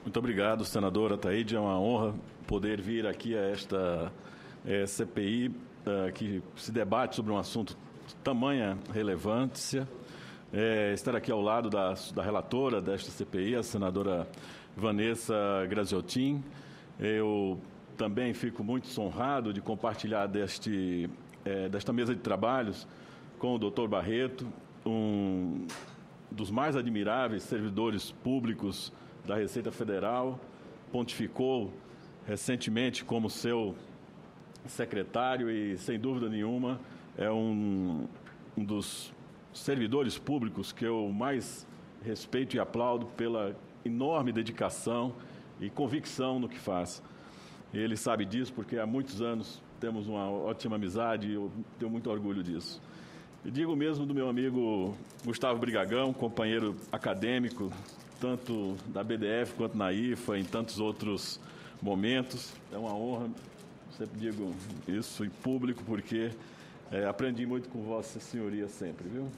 Muito obrigado, senadora Ataíde. É uma honra poder vir aqui a esta CPI que se debate sobre um assunto de tamanha relevância. Estar aqui ao lado da relatora desta CPI, a senadora Vanessa Graziotin. Eu também fico muito honrado de compartilhar desta mesa de trabalhos com o doutor Barreto, um dos mais admiráveis servidores públicos da Receita Federal, pontificou recentemente como seu secretário e, sem dúvida nenhuma, é um dos servidores públicos que eu mais respeito e aplaudo pela enorme dedicação e convicção no que faz. Ele sabe disso porque há muitos anos temos uma ótima amizade e eu tenho muito orgulho disso. E digo mesmo do meu amigo Gustavo Brigagão, companheiro acadêmico, tanto da BDF quanto na IFA, em tantos outros momentos. É uma honra, sempre digo isso em público, porque aprendi muito com Vossa Senhoria sempre, viu?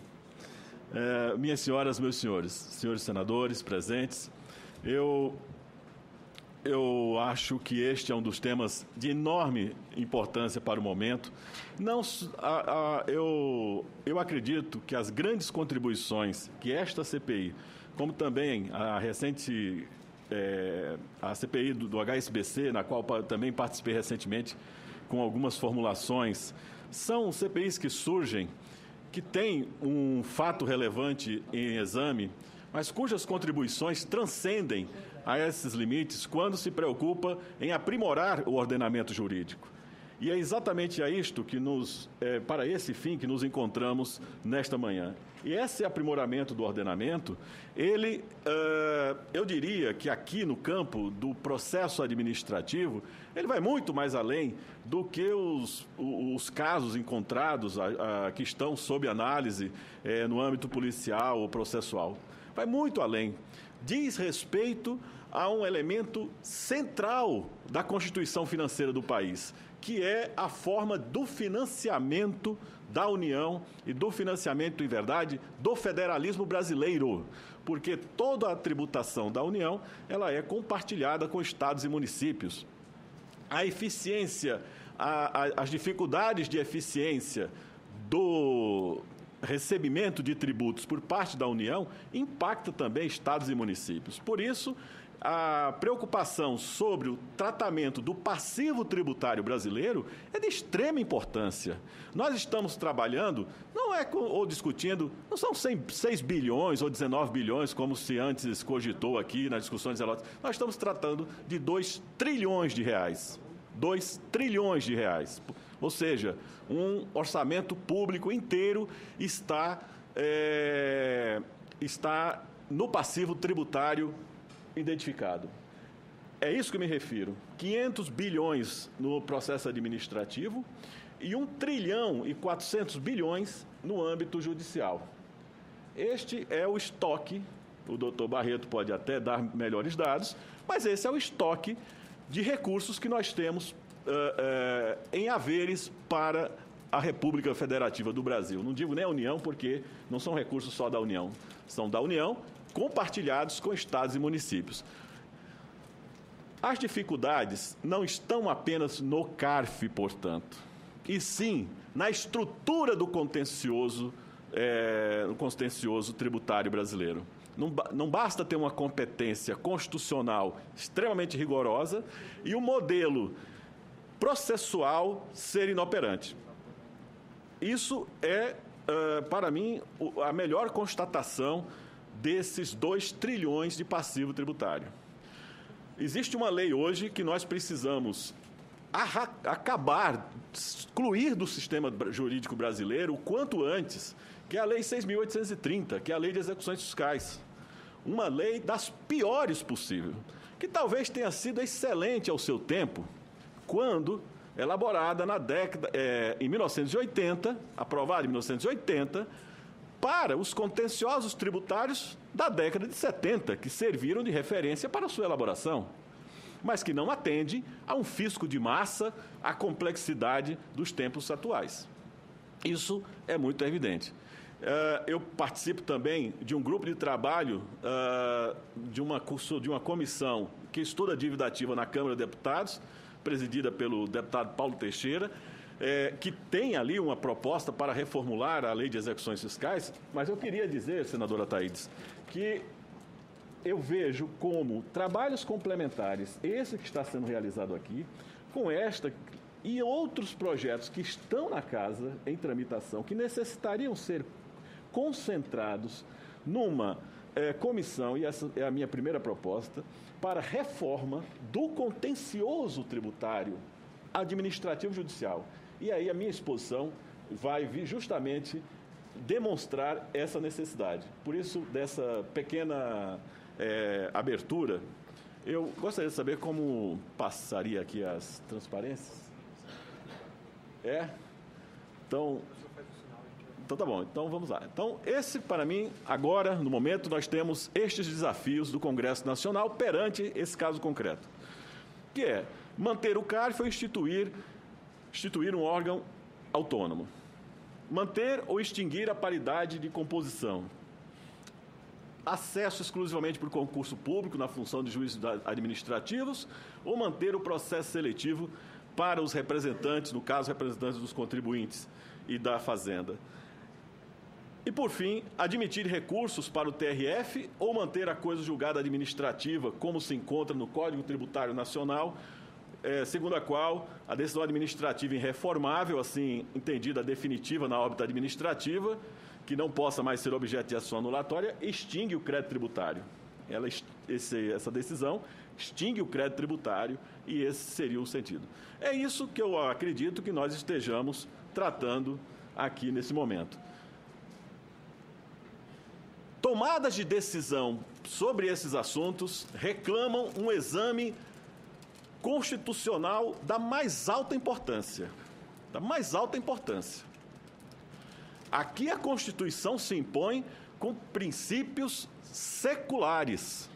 Minhas senhoras, meus senhores, senhores senadores presentes, eu acho que este é um dos temas de enorme importância para o momento. Eu acredito que as grandes contribuições que esta CPI, como também a recente a CPI do HSBC, na qual também participei recentemente com algumas formulações, são CPIs que surgem, que têm um fato relevante em exame, mas cujas contribuições transcendem a esses limites quando se preocupa em aprimorar o ordenamento jurídico. E é exatamente a isto que para esse fim que nos encontramos nesta manhã. E esse aprimoramento do ordenamento, eu diria que aqui no campo do processo administrativo, ele vai muito mais além do que os casos encontrados que estão sob análise no âmbito policial ou processual. Vai muito além. Diz respeito a um elemento central da Constituição Financeira do país, que é a forma do financiamento da União e do financiamento, em verdade, do federalismo brasileiro, porque toda a tributação da União ela é compartilhada com estados e municípios. A eficiência, as dificuldades de eficiência do recebimento de tributos por parte da União impacta também estados e municípios. Por isso, a preocupação sobre o tratamento do passivo tributário brasileiro é de extrema importância. Nós estamos trabalhando, ou discutindo, não são 6 bilhões ou 19 bilhões, como se antes cogitou aqui nas discussões relatórias. Nós estamos tratando de 2 trilhões de reais. 2 trilhões de reais. Ou seja, um orçamento público inteiro está no passivo tributário identificado. É isso que eu me refiro. 500 bilhões no processo administrativo e 1 trilhão e 400 bilhões no âmbito judicial. Este é o estoque, o doutor Barreto pode até dar melhores dados, mas esse é o estoque de recursos que nós temos em haveres para a República Federativa do Brasil. Não digo nem a União, porque não são recursos só da União. São da União, compartilhados com estados e municípios. As dificuldades não estão apenas no CARF, portanto, e sim na estrutura do contencioso tributário brasileiro. Não basta ter uma competência constitucional extremamente rigorosa e o modelo processual ser inoperante. Isso é, para mim, a melhor constatação desses 2 trilhões de passivo tributário. Existe uma lei hoje que nós precisamos excluir do sistema jurídico brasileiro o quanto antes, que é a Lei 6.830, que é a Lei de Execuções Fiscais. Uma lei das piores possível, que talvez tenha sido excelente ao seu tempo, quando elaborada em 1980, aprovada em 1980, para os contenciosos tributários da década de 70, que serviram de referência para a sua elaboração, mas que não atende a um fisco de massa, à complexidade dos tempos atuais. Isso é muito evidente. Eu participo também de um grupo de trabalho de uma comissão que estuda a dívida ativa na Câmara de Deputados, presidida pelo deputado Paulo Teixeira, que tem ali uma proposta para reformular a lei de execuções fiscais, mas eu queria dizer, senadora Thaídes, que eu vejo como trabalhos complementares, esse que está sendo realizado aqui, com esta e outros projetos que estão na casa em tramitação, que necessitariam ser concentrados numa comissão, e essa é a minha primeira proposta, para reforma do contencioso tributário administrativo judicial. E aí a minha exposição vai vir justamente demonstrar essa necessidade. Por isso, dessa pequena abertura, eu gostaria de saber como passaria aqui as transparências. Então tá bom, então vamos lá. Então, esse, para mim, agora, no momento, nós temos estes desafios do Congresso Nacional perante esse caso concreto, que é manter o CARF ou instituir um órgão autônomo, manter ou extinguir a paridade de composição, acesso exclusivamente por concurso público na função de juízes administrativos ou manter o processo seletivo para os representantes, no caso, representantes dos contribuintes e da Fazenda. E, por fim, admitir recursos para o TRF ou manter a coisa julgada administrativa, como se encontra no Código Tributário Nacional, segundo a qual a decisão administrativa irreformável, assim entendida definitiva na órbita administrativa, que não possa mais ser objeto de ação anulatória, extingue o crédito tributário. Essa decisão extingue o crédito tributário e esse seria o sentido. É isso que eu acredito que nós estejamos tratando aqui nesse momento. Tomadas de decisão sobre esses assuntos reclamam um exame constitucional da mais alta importância. Da mais alta importância. Aqui a Constituição se impõe com princípios seculares.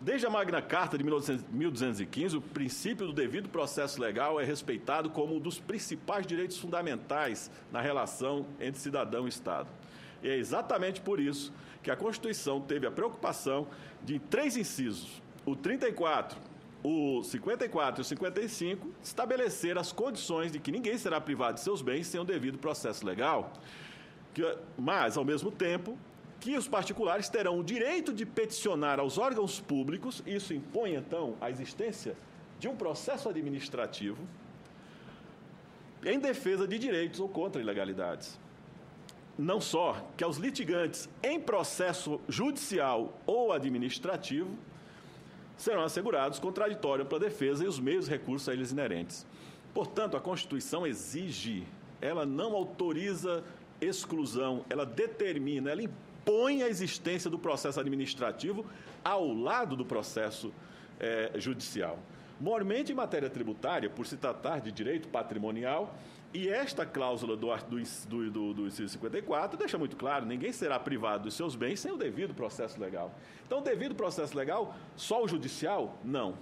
Desde a Magna Carta de 1215, o princípio do devido processo legal é respeitado como um dos principais direitos fundamentais na relação entre cidadão e Estado. E é exatamente por isso que a Constituição teve a preocupação de, em 3 incisos, o 34, o 54 e o 55, estabelecer as condições de que ninguém será privado de seus bens sem o devido processo legal, mas, ao mesmo tempo, que os particulares terão o direito de peticionar aos órgãos públicos, isso impõe, então, a existência de um processo administrativo em defesa de direitos ou contra ilegalidades. Não só que aos litigantes em processo judicial ou administrativo serão assegurados contraditório para a defesa e os meios de recurso a eles inerentes. Portanto, a Constituição exige, ela não autoriza exclusão, ela determina, ela impõe a existência do processo administrativo ao lado do processo judicial. Mormente em matéria tributária, por se tratar de direito patrimonial, e esta cláusula do inciso 54 deixa muito claro, ninguém será privado dos seus bens sem o devido processo legal. Então, o devido processo legal, só o judicial? Não.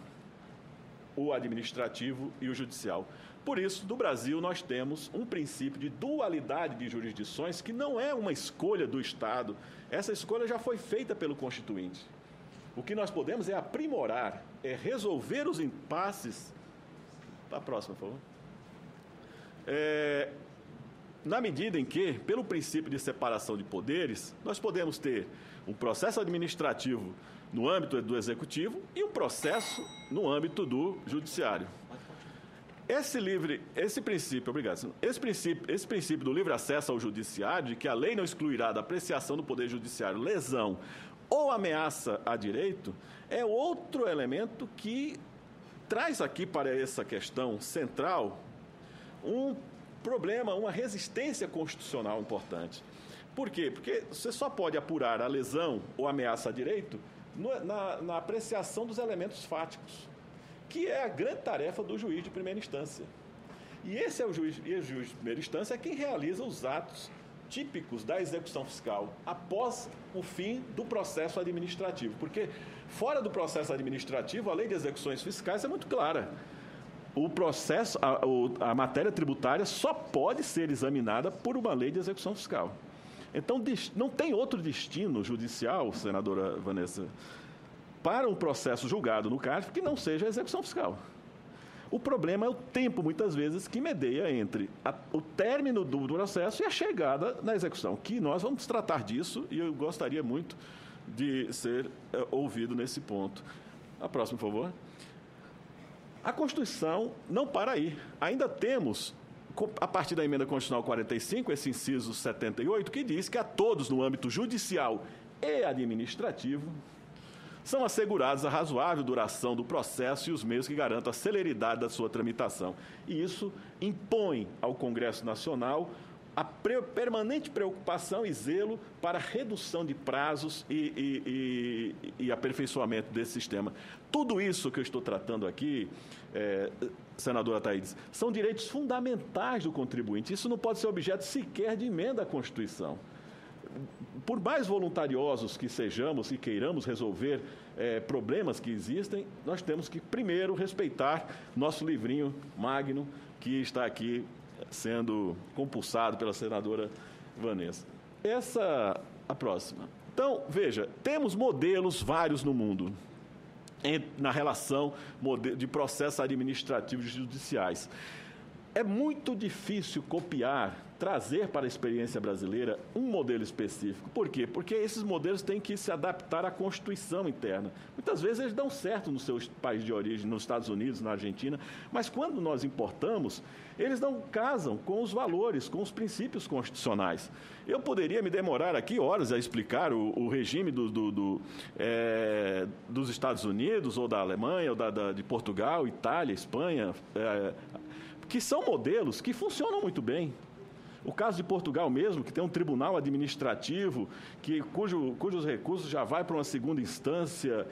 O administrativo e o judicial. Por isso, no Brasil, nós temos um princípio de dualidade de jurisdições que não é uma escolha do Estado. Essa escolha já foi feita pelo Constituinte. O que nós podemos é aprimorar, é resolver os impasses. Para a próxima, por favor. Na medida em que, pelo princípio de separação de poderes, nós podemos ter um processo administrativo no âmbito do executivo e um processo no âmbito do judiciário. Esse princípio do livre acesso ao judiciário, de que a lei não excluirá da apreciação do poder judiciário lesão ou ameaça a direito, é outro elemento que traz aqui para essa questão central um problema, uma resistência constitucional importante. Por quê? Porque você só pode apurar a lesão ou ameaça a direito na apreciação dos elementos fáticos, que é a grande tarefa do juiz de primeira instância. E o juiz de primeira instância é quem realiza os atos típicos da execução fiscal após o fim do processo administrativo. Porque, fora do processo administrativo, a lei de execuções fiscais é muito clara. o processo, a matéria tributária só pode ser examinada por uma lei de execução fiscal. Então, não tem outro destino judicial, senadora Vanessa, para um processo julgado no CARF que não seja a execução fiscal. O problema é o tempo, muitas vezes, que medeia entre o término do processo e a chegada na execução, que nós vamos tratar disso e eu gostaria muito de ser ouvido nesse ponto. A próxima, por favor. A Constituição não para aí. Ainda temos, a partir da Emenda Constitucional 45, esse inciso 78, que diz que a todos no âmbito judicial e administrativo são assegurados a razoável duração do processo e os meios que garantam a celeridade da sua tramitação. E isso impõe ao Congresso Nacional a permanente preocupação e zelo para a redução de prazos e aperfeiçoamento desse sistema. Tudo isso que eu estou tratando aqui, senadora Thaídes, são direitos fundamentais do contribuinte. Isso não pode ser objeto sequer de emenda à Constituição. Por mais voluntariosos que sejamos e queiramos resolver problemas que existem, nós temos que, primeiro, respeitar nosso livrinho magno, que está aqui sendo compulsado pela senadora Vanessa. A próxima. Então, veja, temos modelos vários no mundo na relação de processos administrativos e judiciais. É muito difícil copiar, trazer para a experiência brasileira um modelo específico. Por quê? Porque esses modelos têm que se adaptar à Constituição interna. Muitas vezes eles dão certo no seu país de origem, nos Estados Unidos, na Argentina, mas quando nós importamos, eles não casam com os valores, com os princípios constitucionais. Eu poderia me demorar aqui horas a explicar o regime dos Estados Unidos, ou da Alemanha, ou de Portugal, Itália, Espanha, que são modelos que funcionam muito bem. O caso de Portugal mesmo, que tem um tribunal administrativo, cujos recursos já vai para uma segunda instância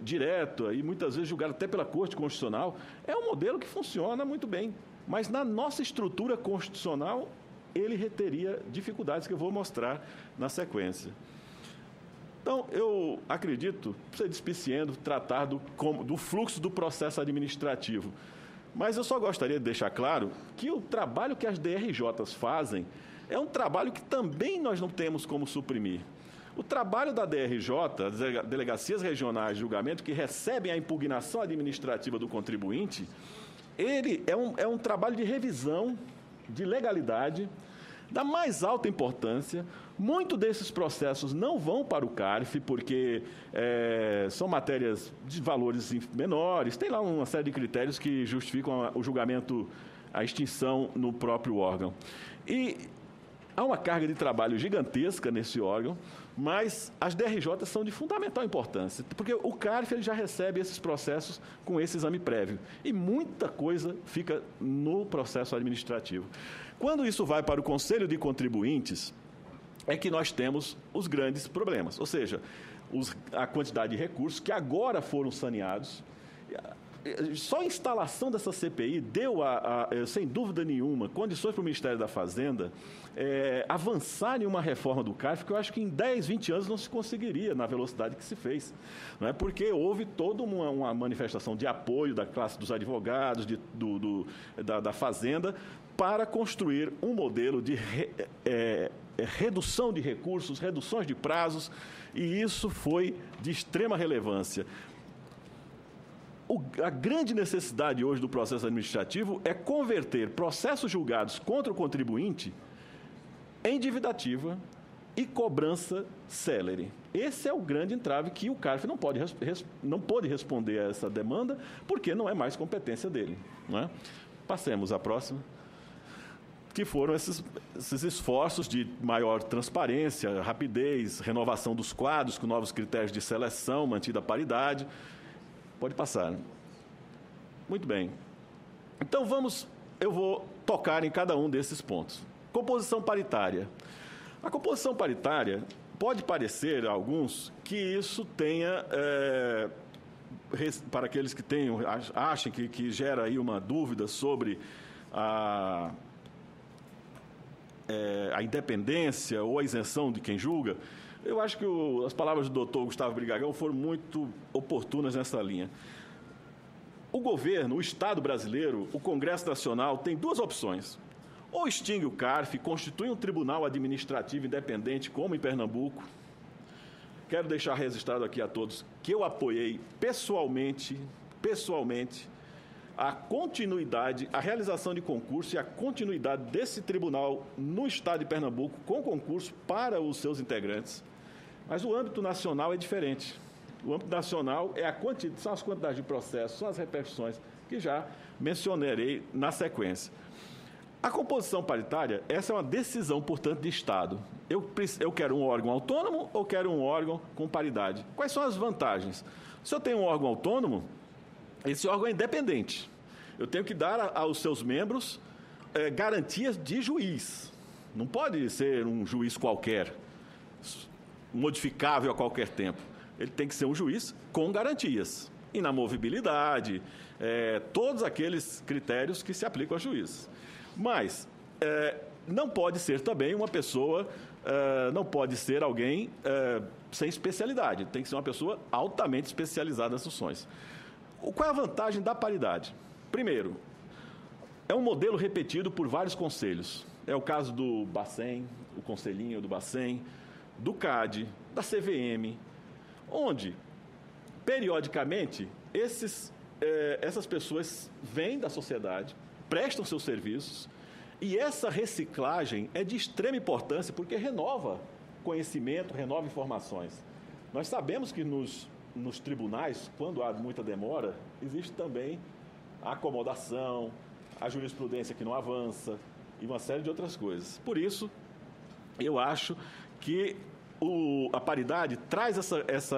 direta e muitas vezes julgado até pela Corte Constitucional, é um modelo que funciona muito bem. Mas na nossa estrutura constitucional, ele teria dificuldades que eu vou mostrar na sequência. Então, eu acredito, ser despiciando, tratar do fluxo do processo administrativo. Mas eu só gostaria de deixar claro que o trabalho que as DRJs fazem é um trabalho que também nós não temos como suprimir. O trabalho da DRJ, das Delegacias Regionais de Julgamento, que recebem a impugnação administrativa do contribuinte, ele é um trabalho de revisão, de legalidade, da mais alta importância. Muitos desses processos não vão para o CARF, porque são matérias de valores menores, tem lá uma série de critérios que justificam o julgamento, a extinção no próprio órgão. E há uma carga de trabalho gigantesca nesse órgão, mas as DRJs são de fundamental importância, porque o CARF ele já recebe esses processos com esse exame prévio, e muita coisa fica no processo administrativo. Quando isso vai para o Conselho de Contribuintes, é que nós temos os grandes problemas, ou seja, a quantidade de recursos que agora foram saneados. Só a instalação dessa CPI deu, sem dúvida nenhuma, condições para o Ministério da Fazenda avançar em uma reforma do CARF, que eu acho que em 10, 20 anos não se conseguiria na velocidade que se fez. Não é? Porque houve toda uma manifestação de apoio da classe dos advogados, da Fazenda, para construir um modelo de redução de recursos, reduções de prazos, e isso foi de extrema relevância. A grande necessidade hoje do processo administrativo é converter processos julgados contra o contribuinte em dívida e cobrança célere. Esse é o grande entrave que o CARF não pode responder a essa demanda, porque não é mais competência dele. Não é? Passemos à próxima. Que foram esses esforços de maior transparência, rapidez, renovação dos quadros com novos critérios de seleção, mantida a paridade. Pode passar. Muito bem. Então, eu vou tocar em cada um desses pontos. Composição paritária. A composição paritária pode parecer a alguns que isso tenha, para aqueles que achem que gera aí uma dúvida sobre a independência ou a isenção de quem julga. Eu acho que as palavras do doutor Gustavo Brigagão foram muito oportunas nessa linha. o governo, o Estado brasileiro, o Congresso Nacional, tem duas opções. Ou extingue o CARF, constitui um tribunal administrativo independente, como em Pernambuco. Quero deixar registrado aqui a todos que eu apoiei pessoalmente, a continuidade, a realização de concurso e a continuidade desse tribunal no Estado de Pernambuco, com concurso para os seus integrantes. Mas o âmbito nacional é diferente. O âmbito nacional são as quantidades de processos, são as repercussões que já mencionarei na sequência. A composição paritária, essa é uma decisão, portanto, de Estado. Eu quero um órgão autônomo ou quero um órgão com paridade? Quais são as vantagens? Se eu tenho um órgão autônomo, esse órgão é independente. Eu tenho que dar aos seus membros garantias de juiz. Não pode ser um juiz qualquer, modificável a qualquer tempo. Ele tem que ser um juiz com garantias. Inamovibilidade, todos aqueles critérios que se aplicam a juízes. Mas não pode ser também uma pessoa, não pode ser alguém sem especialidade. Tem que ser uma pessoa altamente especializada nas funções. Qual é a vantagem da paridade? Primeiro, é um modelo repetido por vários conselhos. É o caso do Bacen, o conselhinho do Bacen, do CAD, da CVM, onde, periodicamente, essas pessoas vêm da sociedade, prestam seus serviços, e essa reciclagem é de extrema importância porque renova conhecimento, renova informações. Nós sabemos que nos tribunais, quando há muita demora, existe também a acomodação, a jurisprudência que não avança e uma série de outras coisas. Por isso, eu acho que a paridade traz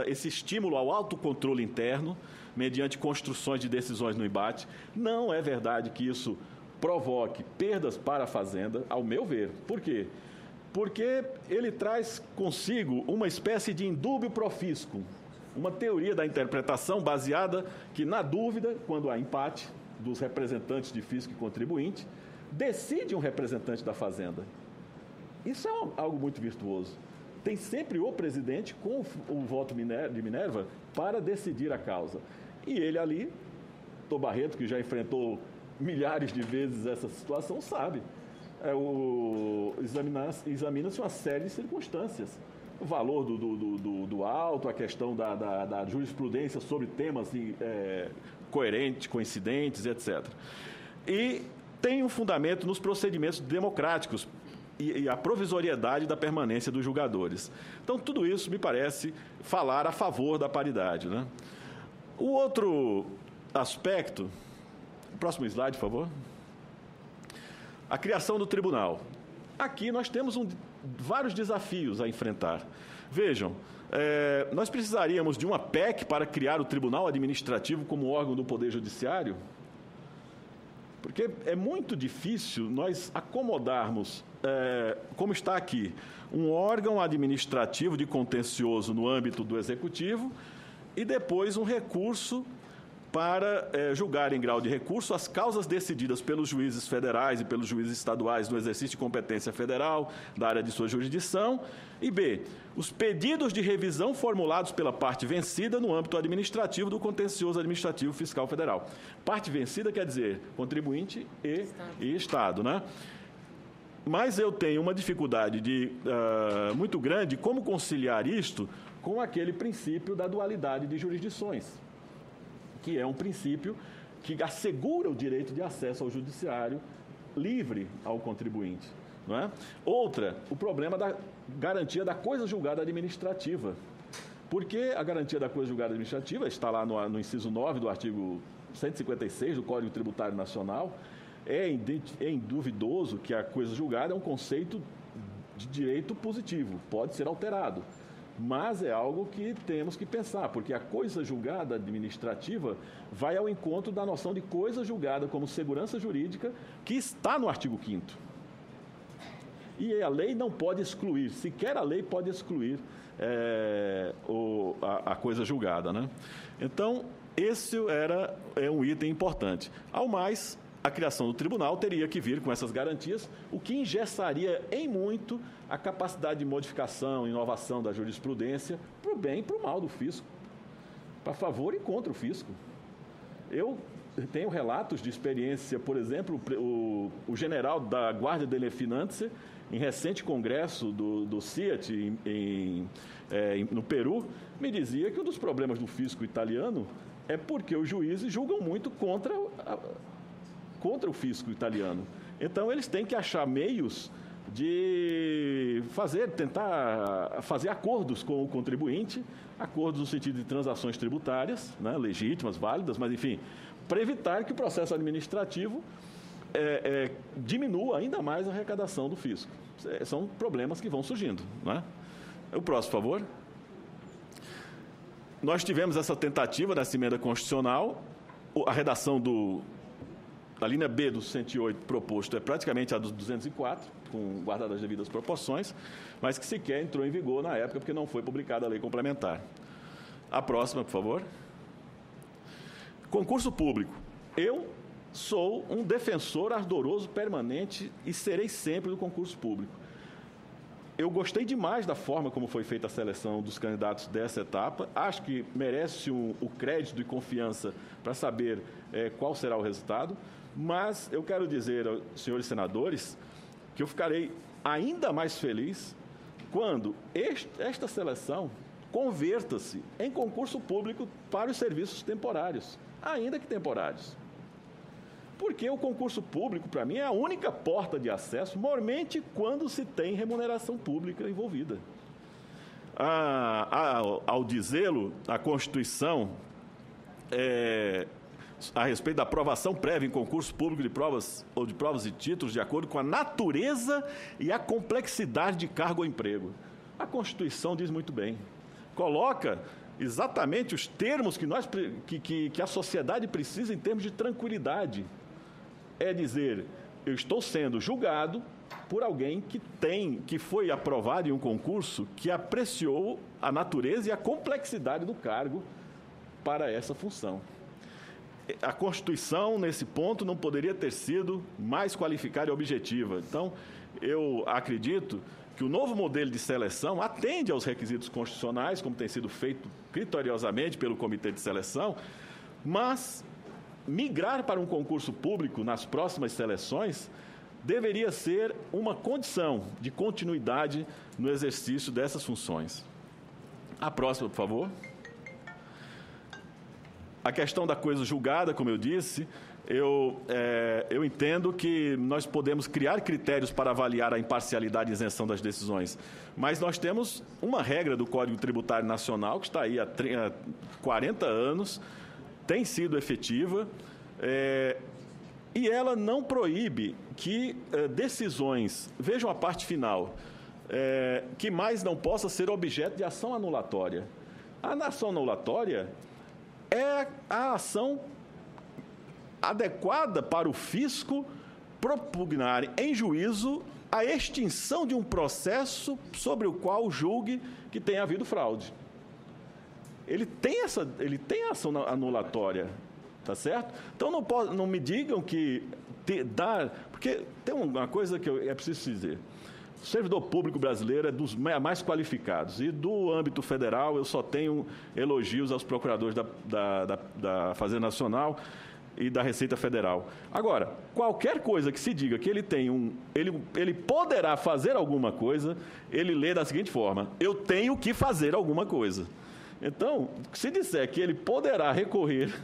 esse estímulo ao autocontrole interno, mediante construções de decisões no embate. Não é verdade que isso provoque perdas para a Fazenda, ao meu ver. Por quê? Porque ele traz consigo uma espécie de indúbio pro fisco, uma teoria da interpretação baseada que, na dúvida, quando há empate dos representantes de fisco e contribuinte, decide um representante da Fazenda. Isso é algo muito virtuoso. Tem sempre o presidente com o voto de Minerva para decidir a causa. E ele ali, Tô Barreto, que já enfrentou milhares de vezes essa situação, sabe. Examina-se uma série de circunstâncias. O valor do auto, a questão da jurisprudência sobre temas coerentes, coincidentes, etc. E tem um fundamento nos procedimentos democráticos e a provisoriedade da permanência dos julgadores. Então, tudo isso me parece falar a favor da paridade, né? O outro aspecto... Próximo slide, por favor. A criação do tribunal. Aqui nós temos vários desafios a enfrentar. Vejam, nós precisaríamos de uma PEC para criar o Tribunal Administrativo como órgão do Poder Judiciário? Porque é muito difícil nós acomodarmos, como está aqui, um órgão administrativo de contencioso no âmbito do Executivo e depois um recurso para julgar em grau de recurso as causas decididas pelos juízes federais e pelos juízes estaduais no exercício de competência federal da área de sua jurisdição. E B, os pedidos de revisão formulados pela parte vencida no âmbito administrativo do contencioso administrativo fiscal federal. Parte vencida quer dizer contribuinte e Estado, né? Mas eu tenho uma dificuldade muito grande de como conciliar isto com aquele princípio da dualidade de jurisdições, que é um princípio que assegura o direito de acesso ao judiciário livre ao contribuinte. Não é? Outra, o problema da garantia da coisa julgada administrativa. Porque a garantia da coisa julgada administrativa está lá no inciso 9 do artigo 156 do Código Tributário Nacional. É induvidoso que a coisa julgada é um conceito de direito positivo, pode ser alterado. Mas é algo que temos que pensar, porque a coisa julgada administrativa vai ao encontro da noção de coisa julgada como segurança jurídica, que está no artigo 5º. E a lei não pode excluir, sequer a lei pode excluir a coisa julgada, né? Então, esse é um item importante. Ao mais, a criação do tribunal teria que vir com essas garantias, o que engessaria em muito a capacidade de modificação, inovação da jurisprudência para o bem e para o mal do fisco, para favor e contra o fisco. Eu tenho relatos de experiência, por exemplo, o general da Guardia delle Finanze, em recente congresso do CIAT no Peru, me dizia que um dos problemas do fisco italiano é porque os juízes julgam muito contra o fisco italiano. Então, eles têm que achar meios de tentar fazer acordos com o contribuinte, acordos no sentido de transações tributárias, né, legítimas, válidas, mas, enfim, para evitar que o processo administrativo diminua ainda mais a arrecadação do fisco. São problemas que vão surgindo. Né? O próximo, por favor. Nós tivemos essa tentativa dessa emenda constitucional, a redação da linha B do 108 proposto é praticamente a do 204, guardadas as devidas proporções, mas que sequer entrou em vigor na época, porque não foi publicada a lei complementar. A próxima, por favor. Concurso público. Eu sou um defensor ardoroso, permanente, e serei sempre do concurso público. Eu gostei demais da forma como foi feita a seleção dos candidatos dessa etapa. Acho que merece o crédito e confiança para saber qual será o resultado. Mas eu quero dizer aos senhores senadores que eu ficarei ainda mais feliz quando esta seleção converta-se em concurso público para os serviços temporários, ainda que temporários. Porque o concurso público, para mim, é a única porta de acesso, mormente quando se tem remuneração pública envolvida. Ao dizê-lo, a Constituição, a respeito da aprovação prévia em concurso público de provas ou de provas e títulos, de acordo com a natureza e a complexidade de cargo ou emprego. A Constituição diz muito bem. Coloca exatamente os termos que a sociedade precisa em termos de tranquilidade. É dizer, eu estou sendo julgado por alguém que foi aprovado em um concurso que apreciou a natureza e a complexidade do cargo para essa função. A Constituição, nesse ponto, não poderia ter sido mais qualificada e objetiva. Então, eu acredito que o novo modelo de seleção atende aos requisitos constitucionais, como tem sido feito criteriosamente pelo Comitê de Seleção, mas migrar para um concurso público nas próximas seleções deveria ser uma condição de continuidade no exercício dessas funções. A próxima, por favor. A questão da coisa julgada, como eu disse, eu entendo que nós podemos criar critérios para avaliar a imparcialidade e isenção das decisões, mas nós temos uma regra do Código Tributário Nacional que está aí há 40 anos, tem sido efetiva, e ela não proíbe que decisões, vejam a parte final, que mais não possa ser objeto de ação anulatória. A ação anulatória é a ação adequada para o fisco propugnar em juízo a extinção de um processo sobre o qual julgue que tenha havido fraude. Ele tem a ação anulatória, tá certo? Então, não me digam que porque tem uma coisa que é preciso dizer. O servidor público brasileiro é dos mais qualificados. E do âmbito federal, eu só tenho elogios aos procuradores da Fazenda Nacional e da Receita Federal. Agora, qualquer coisa que se diga que ele poderá fazer alguma coisa, ele lê da seguinte forma: eu tenho que fazer alguma coisa. Então, se disser que ele poderá recorrer,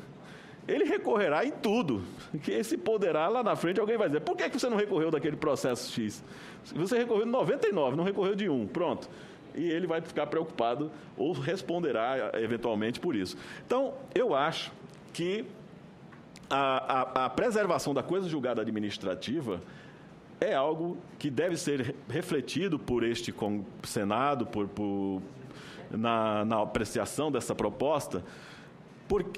ele recorrerá em tudo. Que esse poderá, lá na frente, alguém vai dizer: por que você não recorreu daquele processo X? Você recorreu de 99, não recorreu de 1. Pronto. E ele vai ficar preocupado ou responderá eventualmente por isso. Então, eu acho que a preservação da coisa julgada administrativa é algo que deve ser refletido por este Senado, na apreciação dessa proposta,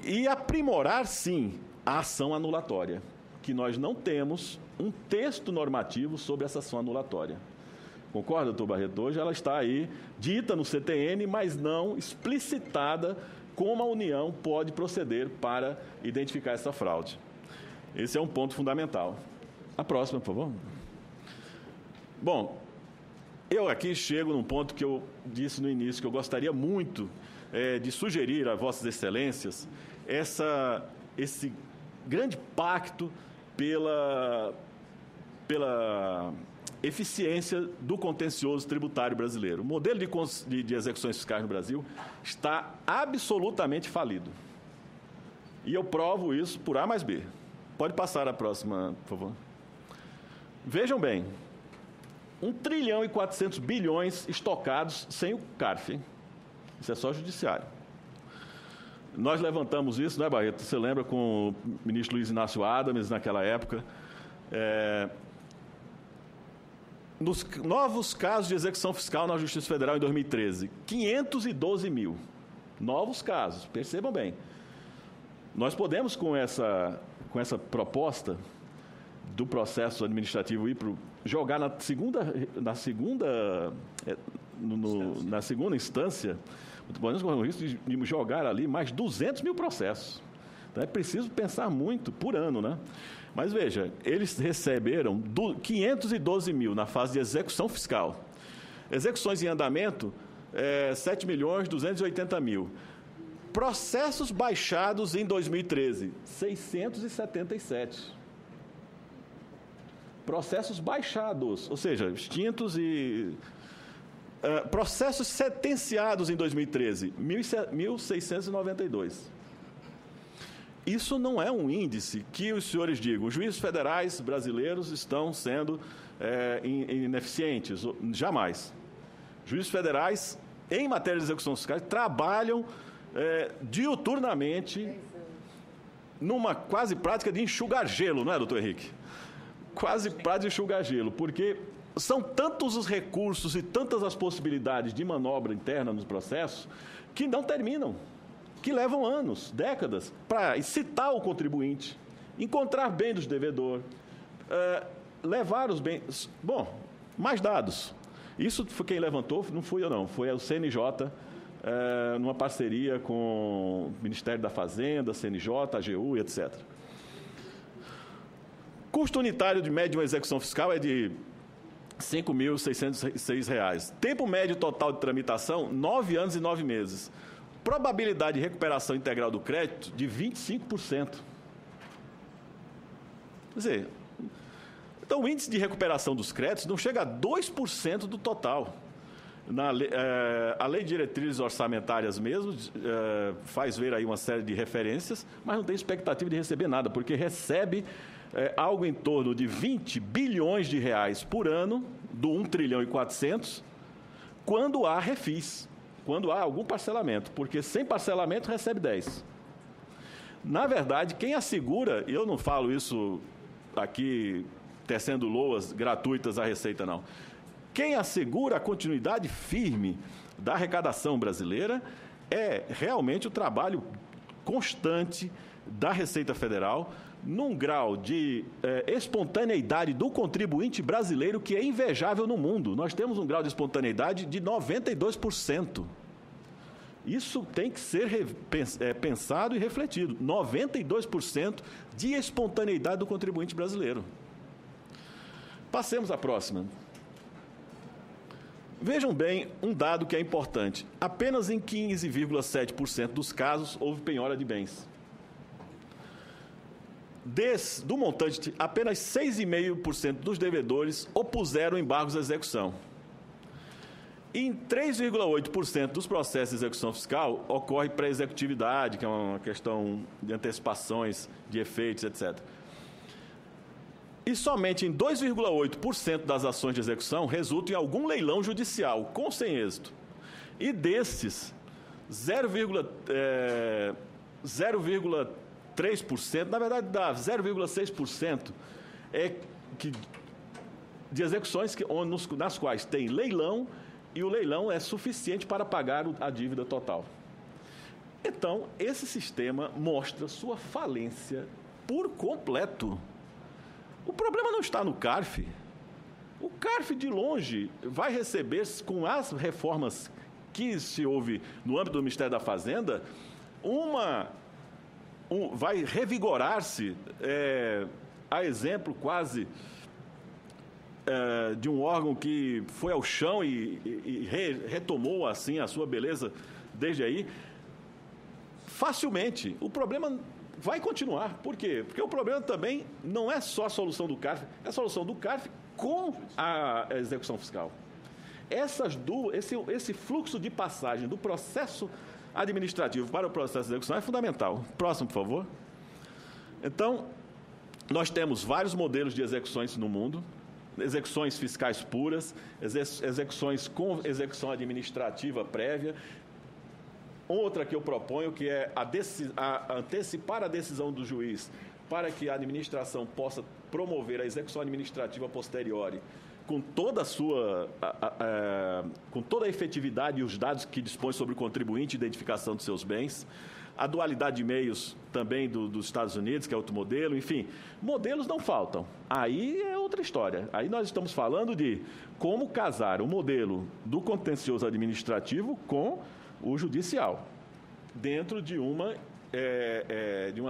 e aprimorar, sim, a ação anulatória, que nós não temos um texto normativo sobre essa ação anulatória. Concorda, doutor Barreto? Hoje ela está aí, dita no CTN, mas não explicitada como a União pode proceder para identificar essa fraude. Esse é um ponto fundamental. A próxima, por favor. Bom, eu aqui chego num ponto que eu disse no início, que eu gostaria muito de sugerir a Vossas Excelências esse grande pacto pela eficiência do contencioso tributário brasileiro. O modelo de execuções fiscais no Brasil está absolutamente falido. E eu provo isso por A mais B. Pode passar a próxima, por favor. Vejam bem, 1 trilhão e 400 bilhões estocados sem o CARF, hein? Isso é só judiciário. Nós levantamos isso, né, Barreto? Você lembra com o ministro Luiz Inácio Adams, naquela época. Nos novos casos de execução fiscal na Justiça Federal em 2013, 512 mil. Novos casos, percebam bem. Nós podemos, com essa proposta do processo administrativo jogar na segunda instância, podemos correr o risco de jogar ali mais 200 mil processos. Então, é preciso pensar muito por ano, né? Mas veja, eles receberam 512 mil na fase de execução fiscal. Execuções em andamento, 7.280.000. Processos baixados em 2013, 677. Processos baixados, ou seja, extintos e... processos sentenciados em 2013, 1.692. Isso não é um índice que os senhores digam, os juízes federais brasileiros estão sendo ineficientes. Jamais. Juízes federais, em matéria de execução fiscal, trabalham diuturnamente numa quase prática de enxugar gelo, não é, doutor Henrique? Quase prática de enxugar gelo, porque são tantos os recursos e tantas as possibilidades de manobra interna nos processos que não terminam, que levam anos, décadas, para excitar o contribuinte, encontrar bem dos devedor, levar os bens... Bom, mais dados. Isso foi quem levantou, não fui eu não, foi o CNJ, numa parceria com o Ministério da Fazenda, CNJ, AGU e etc. Custo unitário de média de uma execução fiscal é de R$ 5.606. Tempo médio total de tramitação, 9 anos e 9 meses. Probabilidade de recuperação integral do crédito, de 25%. Quer dizer, então o índice de recuperação dos créditos não chega a 2% do total. A Lei de Diretrizes Orçamentárias mesmo faz ver aí uma série de referências, mas não tem expectativa de receber nada, porque recebe algo em torno de 20 bilhões de reais por ano, do 1 trilhão e 400, quando há refis, quando há algum parcelamento, porque sem parcelamento recebe 10. Na verdade, quem assegura, e eu não falo isso aqui tecendo loas gratuitas à Receita, não. Quem assegura a continuidade firme da arrecadação brasileira é realmente o trabalho constante da Receita Federal, num grau de espontaneidade do contribuinte brasileiro que é invejável no mundo. Nós temos um grau de espontaneidade de 92%. Isso tem que ser pensado e refletido. 92% de espontaneidade do contribuinte brasileiro. Passemos à próxima. Vejam bem um dado que é importante. Apenas em 15,7% dos casos houve penhora de bens. Do montante, apenas 6,5% dos devedores opuseram embargos à execução. Em 3,8% dos processos de execução fiscal ocorre pré-executividade, que é uma questão de antecipações, de efeitos, etc. E somente em 2,8% das ações de execução resultam em algum leilão judicial, com ou sem êxito. E desses, 0,3%, na verdade dá 0,6% de execuções nas quais tem leilão e o leilão é suficiente para pagar a dívida total. Então, esse sistema mostra sua falência por completo. O problema não está no CARF. O CARF, de longe, vai receber, com as reformas que se houve no âmbito do Ministério da Fazenda, vai revigorar-se, a exemplo quase de um órgão que foi ao chão e retomou assim a sua beleza desde aí, facilmente. O problema vai continuar. Por quê? Porque o problema também não é só a solução do CARF, é a solução do CARF com a execução fiscal. Esse fluxo de passagem do processo administrativo para o processo de execução é fundamental. Próximo, por favor. Então, nós temos vários modelos de execuções no mundo, execuções fiscais puras, execuções com execução administrativa prévia. Outra que eu proponho, que é antecipar a decisão do juiz para que a administração possa promover a execução administrativa posteriori, com toda com toda a efetividade e os dados que dispõe sobre o contribuinte e identificação dos seus bens. A dualidade de meios também dos Estados Unidos, que é outro modelo. Enfim, modelos não faltam. Aí é outra história. Aí nós estamos falando de como casar o modelo do contencioso administrativo com o judicial, dentro de uma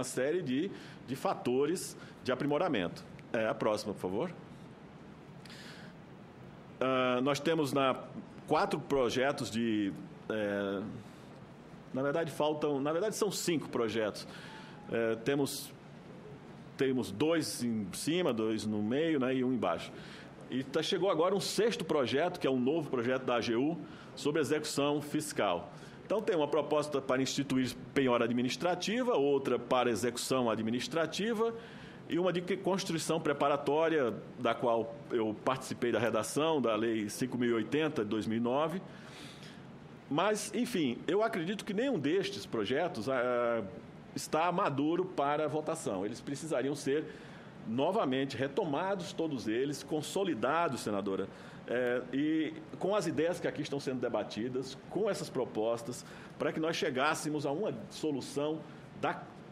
série de fatores de aprimoramento. A próxima, por favor. Nós temos 4 projetos de... na verdade, são 5 projetos. Temos 2 em cima, 2 no meio, né, e 1 embaixo. E chegou agora um 6º projeto, que é um novo projeto da AGU, sobre execução fiscal. Então, tem uma proposta para instituir penhora administrativa, outra para execução administrativa e uma de constituição preparatória, da qual eu participei da redação, da Lei 5.080, de 2009. Mas, enfim, eu acredito que nenhum destes projetos está maduro para votação. Eles precisariam ser novamente retomados, todos eles, consolidados, senadora, e com as ideias que aqui estão sendo debatidas, com essas propostas, para que nós chegássemos a uma solução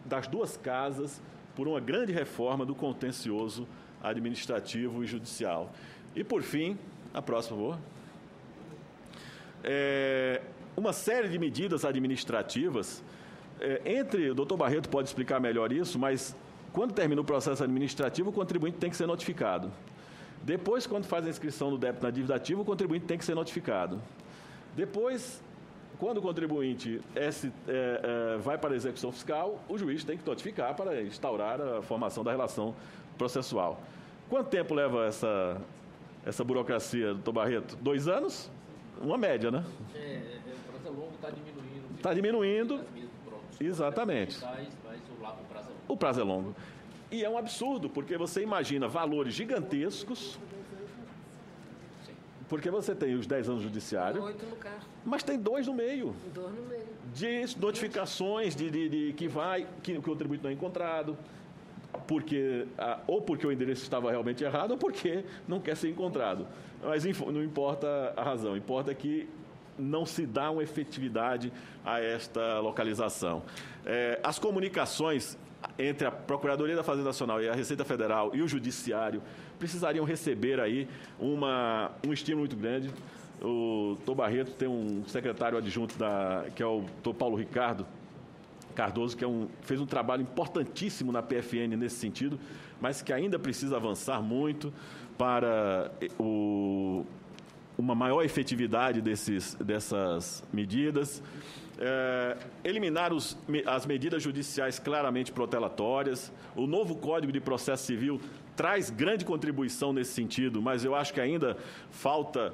das duas casas por uma grande reforma do contencioso administrativo e judicial. E, por fim, a próxima, por favor. Uma série de medidas administrativas, o doutor Barreto pode explicar melhor isso, mas quando termina o processo administrativo, o contribuinte tem que ser notificado. Depois, quando faz a inscrição do débito na dívida ativa, o contribuinte tem que ser notificado. Depois, quando o contribuinte vai para a execução fiscal, o juiz tem que notificar para instaurar a formação da relação processual. Quanto tempo leva essa burocracia, doutor Barreto? 2 anos? Uma média, né? O prazo é longo, está diminuindo. Está diminuindo. Exatamente. Mas o prazo é longo. E é um absurdo, porque você imagina valores gigantescos, porque você tem os 10 anos do judiciário, 8 no carro. Mas tem 2 no meio. 2 no meio. De notificações que o contribuinte não é encontrado, ou porque o endereço estava realmente errado, ou porque não quer ser encontrado. Mas não importa a razão, importa que não se dá uma efetividade a esta localização. As comunicações entre a Procuradoria da Fazenda Nacional e a Receita Federal e o Judiciário precisariam receber aí um estímulo muito grande. O doutor Barreto tem um secretário adjunto, que é o doutor Paulo Ricardo Cardoso, que fez um trabalho importantíssimo na PFN nesse sentido, mas que ainda precisa avançar muito para uma maior efetividade dessas medidas. Eliminar as medidas judiciais claramente protelatórias. O novo Código de Processo Civil traz grande contribuição nesse sentido, mas eu acho que ainda falta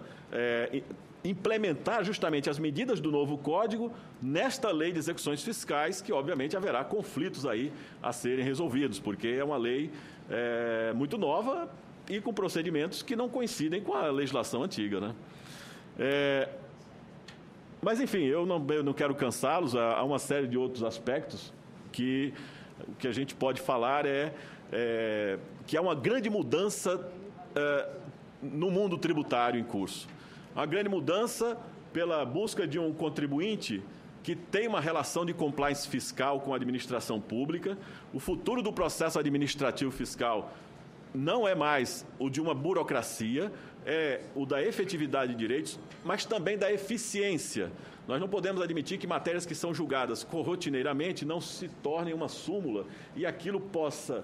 implementar justamente as medidas do novo Código nesta lei de execuções fiscais, que obviamente haverá conflitos aí a serem resolvidos, porque é uma lei muito nova e com procedimentos que não coincidem com a legislação antiga, né? Mas, enfim, eu não quero cansá-los. Há uma série de outros aspectos que o que a gente pode falar que há uma grande mudança no mundo tributário em curso. Uma grande mudança pela busca de um contribuinte que tem uma relação de compliance fiscal com a administração pública. O futuro do processo administrativo fiscal não é mais o de uma burocracia, é o da efetividade de direitos, mas também da eficiência. Nós não podemos admitir que matérias que são julgadas rotineiramente não se tornem uma súmula e aquilo possa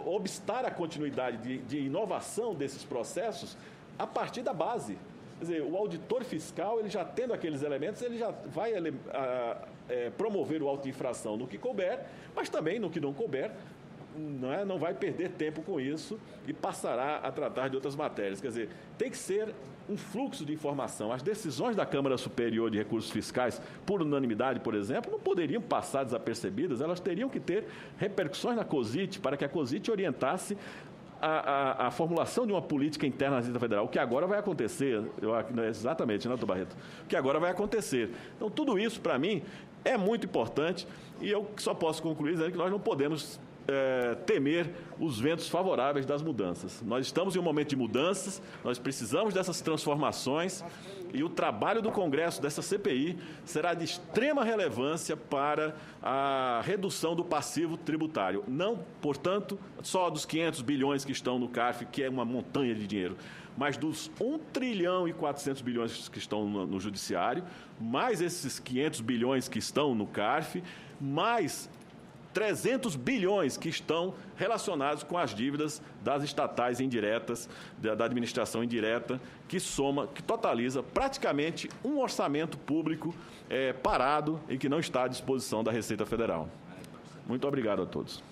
obstar a continuidade de inovação desses processos a partir da base. Quer dizer, o auditor fiscal, ele já tendo aqueles elementos, ele já vai promover o auto de infração no que couber, mas também no que não couber, não vai perder tempo com isso e passará a tratar de outras matérias. Quer dizer, tem que ser um fluxo de informação. As decisões da Câmara Superior de Recursos Fiscais, por unanimidade, por exemplo, não poderiam passar desapercebidas, elas teriam que ter repercussões na COSIT, para que a COSIT orientasse a formulação de uma política interna da Receita Federal, o que agora vai acontecer, exatamente, né, doutor Barreto? O que agora vai acontecer. Então, tudo isso, para mim, é muito importante e eu só posso concluir dizendo que nós não podemos temer os ventos favoráveis das mudanças. Nós estamos em um momento de mudanças, nós precisamos dessas transformações e o trabalho do Congresso, dessa CPI, será de extrema relevância para a redução do passivo tributário. Não, portanto, só dos 500 bilhões que estão no CARF, que é uma montanha de dinheiro, mas dos 1 trilhão e 400 bilhões que estão no Judiciário, mais esses 500 bilhões que estão no CARF, mais 300 bilhões que estão relacionados com as dívidas das estatais indiretas, da administração indireta, que totaliza praticamente um orçamento público parado e que não está à disposição da Receita Federal. Muito obrigado a todos.